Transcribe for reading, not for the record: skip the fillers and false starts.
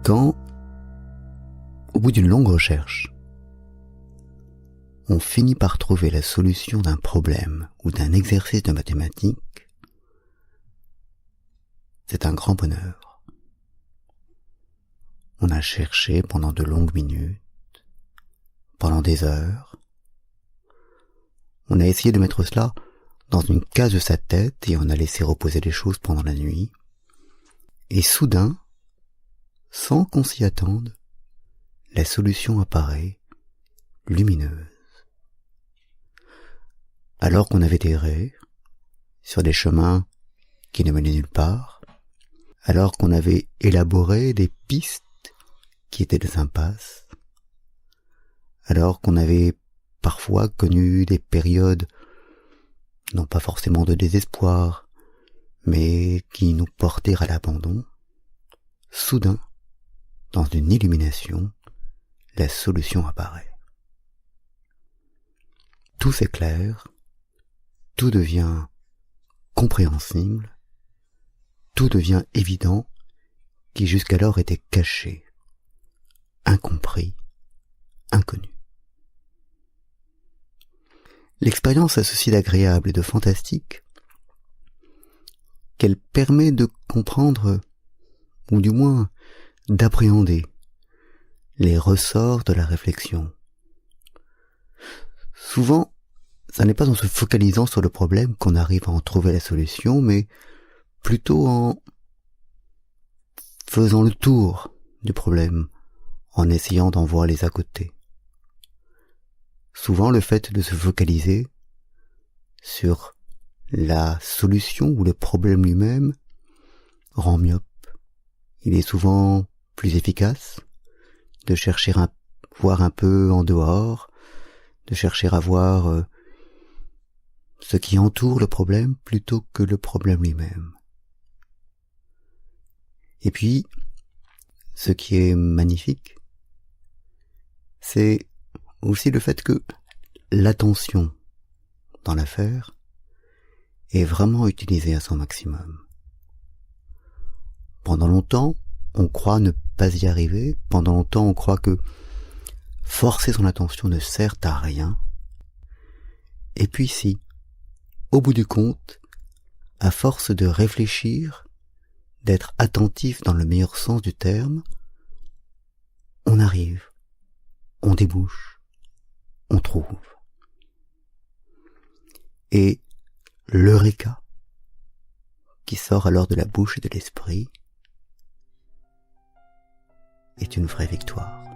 quand, au bout d'une longue recherche, on finit par trouver la solution d'un problème ou d'un exercice de mathématiques, c'est un grand bonheur. On a cherché pendant de longues minutes, pendant des heures. On a essayé de mettre cela dans une case de sa tête et on a laissé reposer les choses pendant la nuit. Et soudain, sans qu'on s'y attende, la solution apparaît, lumineuse. Alors qu'on avait erré sur des chemins qui ne menaient nulle part, alors qu'on avait élaboré des pistes qui étaient des impasses, alors qu'on avait parfois connu des périodes, non pas forcément de désespoir, mais qui nous portaient à l'abandon, soudain, dans une illumination, la solution apparaît. Tout s'éclaire, tout devient compréhensible, tout devient évident qui jusqu'alors était caché, incompris, inconnu. L'expérience a ceci d'agréable et de fantastique qu'elle permet de comprendre, ou du moins d'appréhender, les ressorts de la réflexion. Souvent, ça n'est pas en se focalisant sur le problème qu'on arrive à en trouver la solution, mais plutôt en faisant le tour du problème, en essayant d'en voir les à côté. Souvent, le fait de se focaliser sur la solution ou le problème lui-même rend myope. Il est souvent plus efficace de chercher à voir un peu en dehors, de chercher à voir ce qui entoure le problème plutôt que le problème lui-même. Et puis, ce qui est magnifique, c'est aussi le fait que l'attention dans l'affaire est vraiment utilisée à son maximum. Pendant longtemps, on croit ne pas y arriver, pendant longtemps on croit que forcer son attention ne sert à rien, et puis si, au bout du compte, à force de réfléchir, d'être attentif dans le meilleur sens du terme, on arrive, on débouche, on trouve. Et l'eureka, qui sort alors de la bouche et de l'esprit, est une vraie victoire.